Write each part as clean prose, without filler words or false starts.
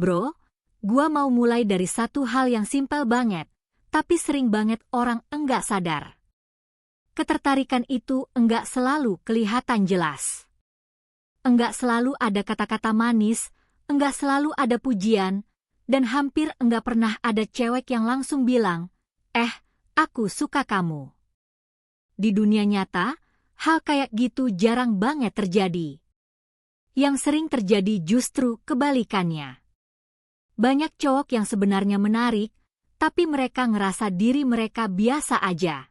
Bro, gua mau mulai dari satu hal yang simpel banget, tapi sering banget orang enggak sadar. Ketertarikan itu enggak selalu kelihatan jelas. Enggak selalu ada kata-kata manis, enggak selalu ada pujian, dan hampir enggak pernah ada cewek yang langsung bilang, aku suka kamu. Di dunia nyata, hal kayak gitu jarang banget terjadi. Yang sering terjadi justru kebalikannya. Banyak cowok yang sebenarnya menarik, tapi mereka ngerasa diri mereka biasa aja.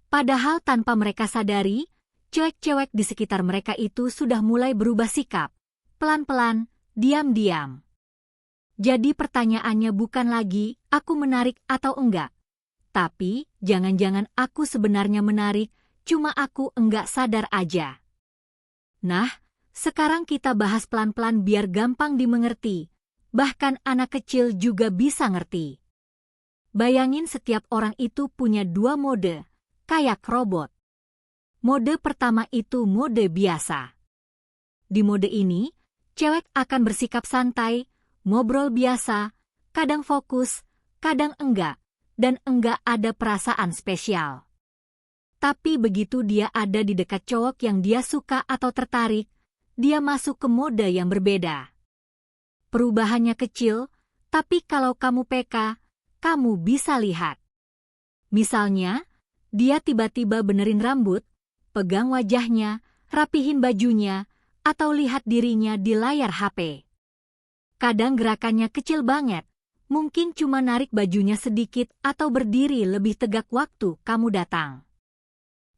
Padahal tanpa mereka sadari, cewek-cewek di sekitar mereka itu sudah mulai berubah sikap, pelan-pelan, diam-diam. Jadi pertanyaannya bukan lagi, aku menarik atau enggak. Tapi, jangan-jangan aku sebenarnya menarik, cuma aku enggak sadar aja. Nah, sekarang kita bahas pelan-pelan biar gampang dimengerti. Bahkan anak kecil juga bisa ngerti. Bayangin setiap orang itu punya dua mode, kayak robot. Mode pertama itu mode biasa. Di mode ini, cewek akan bersikap santai, ngobrol biasa, kadang fokus, kadang enggak, dan enggak ada perasaan spesial. Tapi begitu dia ada di dekat cowok yang dia suka atau tertarik, dia masuk ke mode yang berbeda. Perubahannya kecil, tapi kalau kamu peka, kamu bisa lihat. Misalnya, dia tiba-tiba benerin rambut, pegang wajahnya, rapihin bajunya, atau lihat dirinya di layar HP. Kadang gerakannya kecil banget, mungkin cuma narik bajunya sedikit atau berdiri lebih tegak waktu kamu datang.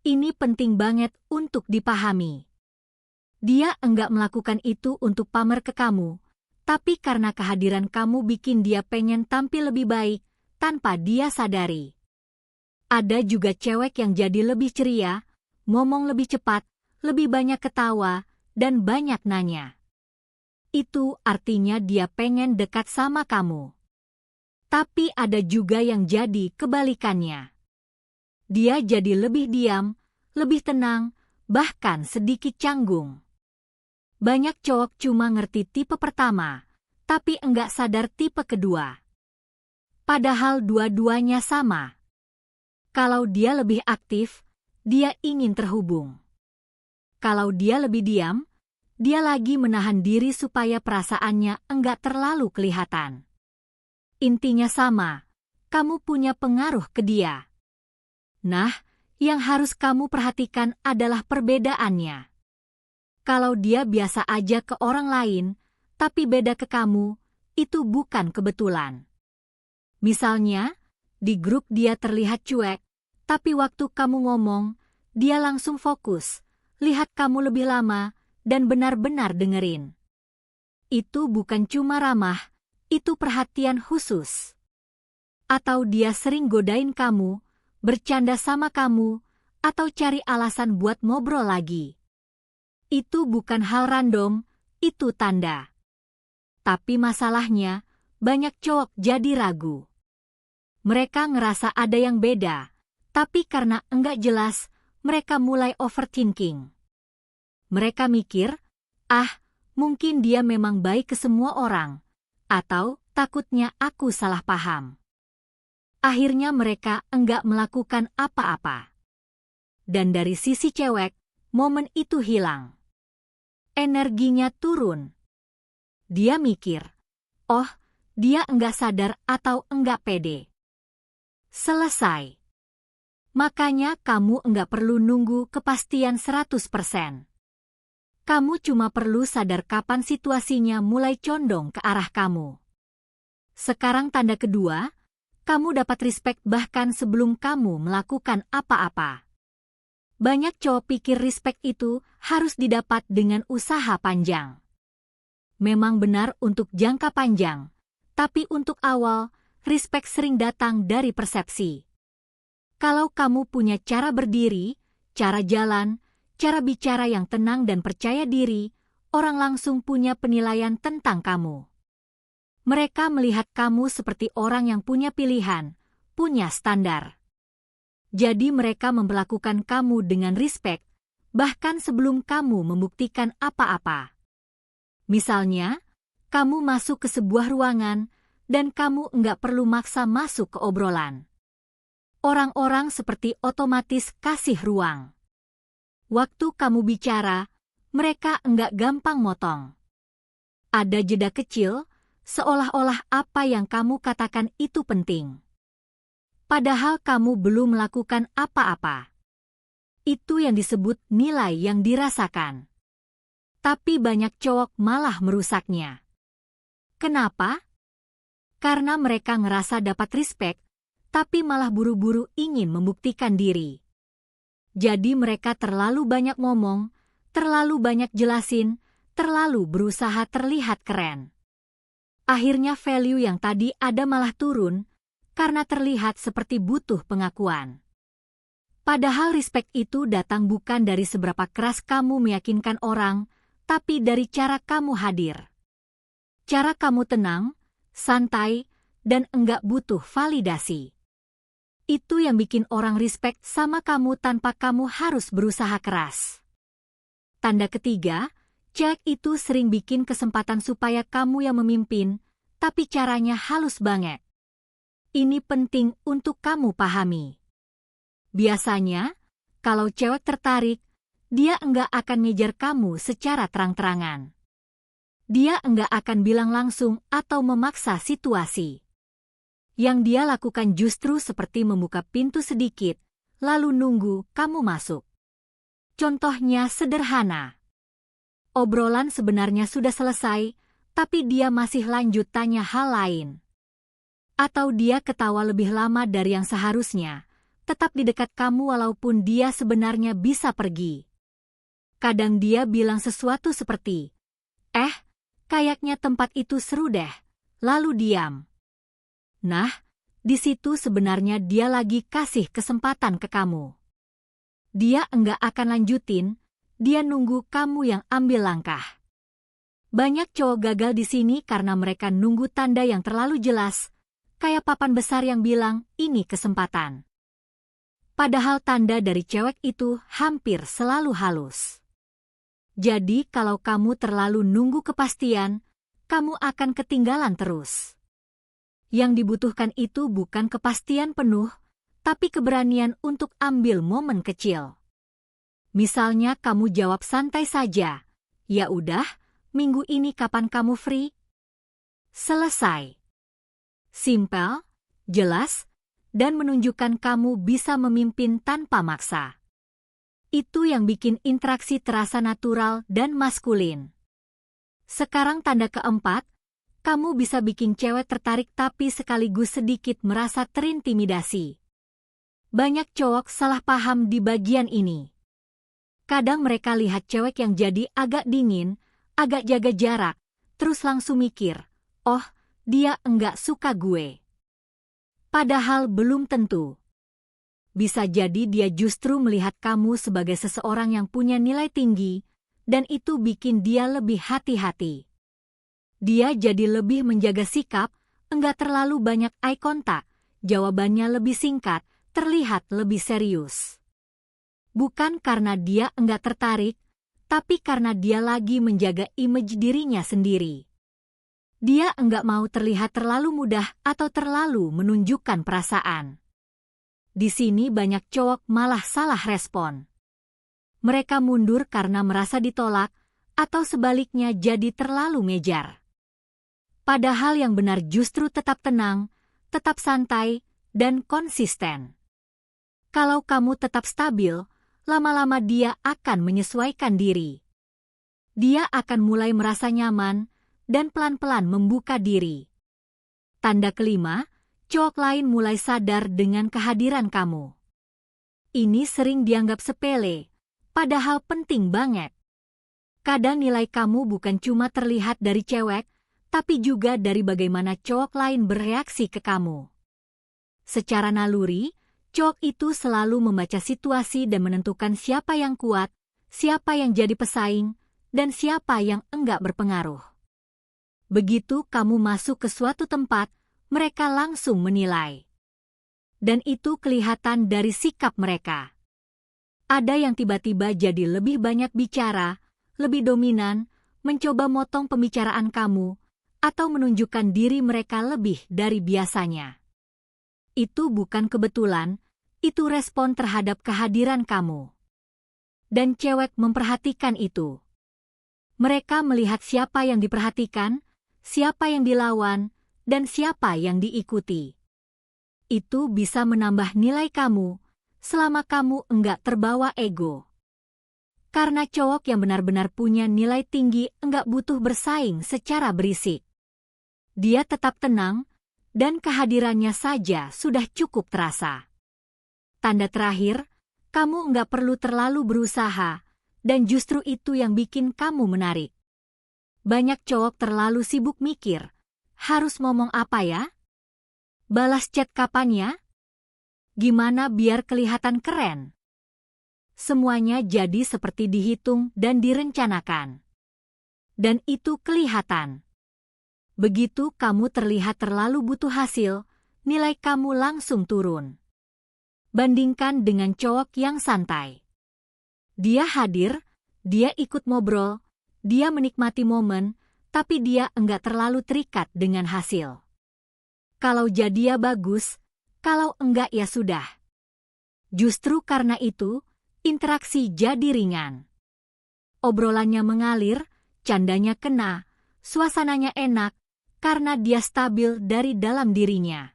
Ini penting banget untuk dipahami. Dia enggak melakukan itu untuk pamer ke kamu, tapi karena kehadiran kamu bikin dia pengen tampil lebih baik, tanpa dia sadari. Ada juga cewek yang jadi lebih ceria, ngomong lebih cepat, lebih banyak ketawa, dan banyak nanya. Itu artinya dia pengen dekat sama kamu. Tapi ada juga yang jadi kebalikannya. Dia jadi lebih diam, lebih tenang, bahkan sedikit canggung. Banyak cowok cuma ngerti tipe pertama, tapi enggak sadar tipe kedua. Padahal dua-duanya sama. Kalau dia lebih aktif, dia ingin terhubung. Kalau dia lebih diam, dia lagi menahan diri supaya perasaannya enggak terlalu kelihatan. Intinya sama, kamu punya pengaruh ke dia. Nah, yang harus kamu perhatikan adalah perbedaannya. Kalau dia biasa aja ke orang lain, tapi beda ke kamu, itu bukan kebetulan. Misalnya, di grup dia terlihat cuek, tapi waktu kamu ngomong, dia langsung fokus, lihat kamu lebih lama, dan benar-benar dengerin. Itu bukan cuma ramah, itu perhatian khusus. Atau dia sering godain kamu, bercanda sama kamu, atau cari alasan buat ngobrol lagi. Itu bukan hal random, itu tanda. Tapi masalahnya, banyak cowok jadi ragu. Mereka ngerasa ada yang beda, tapi karena enggak jelas, mereka mulai overthinking. Mereka mikir, mungkin dia memang baik ke semua orang, atau takutnya aku salah paham. Akhirnya mereka enggak melakukan apa-apa. Dan dari sisi cewek, momen itu hilang. Energinya turun. Dia mikir, dia enggak sadar atau enggak pede. Selesai. Makanya kamu enggak perlu nunggu kepastian 100%. Kamu cuma perlu sadar kapan situasinya mulai condong ke arah kamu. Sekarang tanda kedua, kamu dapat respect bahkan sebelum kamu melakukan apa-apa. Banyak cowok pikir respect itu harus didapat dengan usaha panjang. Memang benar untuk jangka panjang, tapi untuk awal, respect sering datang dari persepsi. Kalau kamu punya cara berdiri, cara jalan, cara bicara yang tenang dan percaya diri, orang langsung punya penilaian tentang kamu. Mereka melihat kamu seperti orang yang punya pilihan, punya standar. Jadi mereka memperlakukan kamu dengan respect, bahkan sebelum kamu membuktikan apa-apa. Misalnya, Kamu masuk ke sebuah ruangan, dan kamu enggak perlu maksa masuk ke obrolan. Orang-orang seperti otomatis kasih ruang. Waktu kamu bicara, mereka enggak gampang motong. Ada jeda kecil, seolah-olah apa yang kamu katakan itu penting. Padahal kamu belum melakukan apa-apa. Itu yang disebut nilai yang dirasakan. Tapi banyak cowok malah merusaknya. Kenapa? Karena mereka ngerasa dapat respect, tapi malah buru-buru ingin membuktikan diri. Jadi mereka terlalu banyak ngomong, terlalu banyak jelasin, terlalu berusaha terlihat keren. Akhirnya value yang tadi ada malah turun, karena terlihat seperti butuh pengakuan. Padahal respect itu datang bukan dari seberapa keras kamu meyakinkan orang, tapi dari cara kamu hadir. Cara kamu tenang, santai, dan enggak butuh validasi. Itu yang bikin orang respect sama kamu tanpa kamu harus berusaha keras. Tanda ketiga, cewek itu sering bikin kesempatan supaya kamu yang memimpin, tapi caranya halus banget. Ini penting untuk kamu pahami. Biasanya, kalau cewek tertarik, dia enggak akan ngejar kamu secara terang-terangan. Dia enggak akan bilang langsung atau memaksa situasi. Yang dia lakukan justru seperti membuka pintu sedikit, lalu nunggu kamu masuk. Contohnya sederhana. Obrolan sebenarnya sudah selesai, tapi dia masih lanjut tanya hal lain. Atau dia ketawa lebih lama dari yang seharusnya, tetap di dekat kamu walaupun dia sebenarnya bisa pergi. Kadang dia bilang sesuatu seperti, kayaknya tempat itu seru deh, lalu diam. Nah, di situ sebenarnya dia lagi kasih kesempatan ke kamu. Dia enggak akan lanjutin, dia nunggu kamu yang ambil langkah. Banyak cowok gagal di sini karena mereka nunggu tanda yang terlalu jelas, kayak papan besar yang bilang, ini kesempatan. Padahal tanda dari cewek itu hampir selalu halus. Jadi kalau kamu terlalu nunggu kepastian, kamu akan ketinggalan terus. Yang dibutuhkan itu bukan kepastian penuh, tapi keberanian untuk ambil momen kecil. Misalnya kamu jawab santai saja, ya udah, minggu ini kapan kamu free? Selesai. Simpel, jelas, dan menunjukkan kamu bisa memimpin tanpa maksa. Itu yang bikin interaksi terasa natural dan maskulin. Sekarang tanda keempat, kamu bisa bikin cewek tertarik tapi sekaligus sedikit merasa terintimidasi. Banyak cowok salah paham di bagian ini. Kadang mereka lihat cewek yang jadi agak dingin, agak jaga jarak, terus langsung mikir, oh, dia enggak suka gue. Padahal belum tentu. Bisa jadi dia justru melihat kamu sebagai seseorang yang punya nilai tinggi, dan itu bikin dia lebih hati-hati. Dia jadi lebih menjaga sikap, enggak terlalu banyak eye contact, jawabannya lebih singkat, terlihat lebih serius. Bukan karena dia enggak tertarik, tapi karena dia lagi menjaga image dirinya sendiri. Dia enggak mau terlihat terlalu mudah atau terlalu menunjukkan perasaan. Di sini banyak cowok malah salah respon. Mereka mundur karena merasa ditolak, atau sebaliknya jadi terlalu mejar. Padahal yang benar justru tetap tenang, tetap santai, dan konsisten. Kalau kamu tetap stabil, lama-lama dia akan menyesuaikan diri. Dia akan mulai merasa nyaman, dan pelan-pelan membuka diri. Tanda kelima, cowok lain mulai sadar dengan kehadiran kamu. Ini sering dianggap sepele, padahal penting banget. Kadang nilai kamu bukan cuma terlihat dari cewek, tapi juga dari bagaimana cowok lain bereaksi ke kamu. Secara naluri, cowok itu selalu membaca situasi dan menentukan siapa yang kuat, siapa yang jadi pesaing, dan siapa yang enggak berpengaruh. Begitu kamu masuk ke suatu tempat, mereka langsung menilai. Dan itu kelihatan dari sikap mereka. Ada yang tiba-tiba jadi lebih banyak bicara, lebih dominan, mencoba motong pembicaraan kamu, atau menunjukkan diri mereka lebih dari biasanya. Itu bukan kebetulan, itu respon terhadap kehadiran kamu. Dan cewek memperhatikan itu. Mereka melihat siapa yang diperhatikan, siapa yang dilawan, dan siapa yang diikuti. Itu bisa menambah nilai kamu, selama kamu enggak terbawa ego. Karena cowok yang benar-benar punya nilai tinggi enggak butuh bersaing secara berisik. Dia tetap tenang, dan kehadirannya saja sudah cukup terasa. Tanda terakhir, kamu enggak perlu terlalu berusaha, dan justru itu yang bikin kamu menarik. Banyak cowok terlalu sibuk mikir, harus ngomong apa ya? Balas chat kapan ya? Gimana biar kelihatan keren? Semuanya jadi seperti dihitung dan direncanakan. Dan itu kelihatan. Begitu kamu terlihat terlalu butuh hasil, nilai kamu langsung turun. Bandingkan dengan cowok yang santai. Dia hadir, dia ikut ngobrol, dia menikmati momen, tapi dia enggak terlalu terikat dengan hasil. Kalau jadi ya bagus, kalau enggak ya sudah. Justru karena itu, interaksi jadi ringan. Obrolannya mengalir, candanya kena, suasananya enak, karena dia stabil dari dalam dirinya.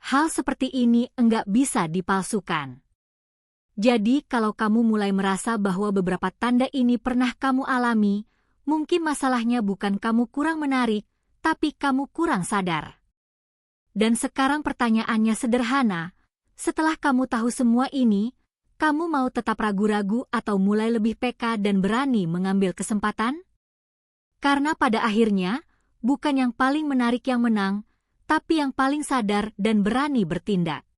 Hal seperti ini enggak bisa dipalsukan. Jadi kalau kamu mulai merasa bahwa beberapa tanda ini pernah kamu alami, mungkin masalahnya bukan kamu kurang menarik, tapi kamu kurang sadar. Dan sekarang pertanyaannya sederhana, setelah kamu tahu semua ini, kamu mau tetap ragu-ragu atau mulai lebih peka dan berani mengambil kesempatan? Karena pada akhirnya, bukan yang paling menarik yang menang, tapi yang paling sadar dan berani bertindak.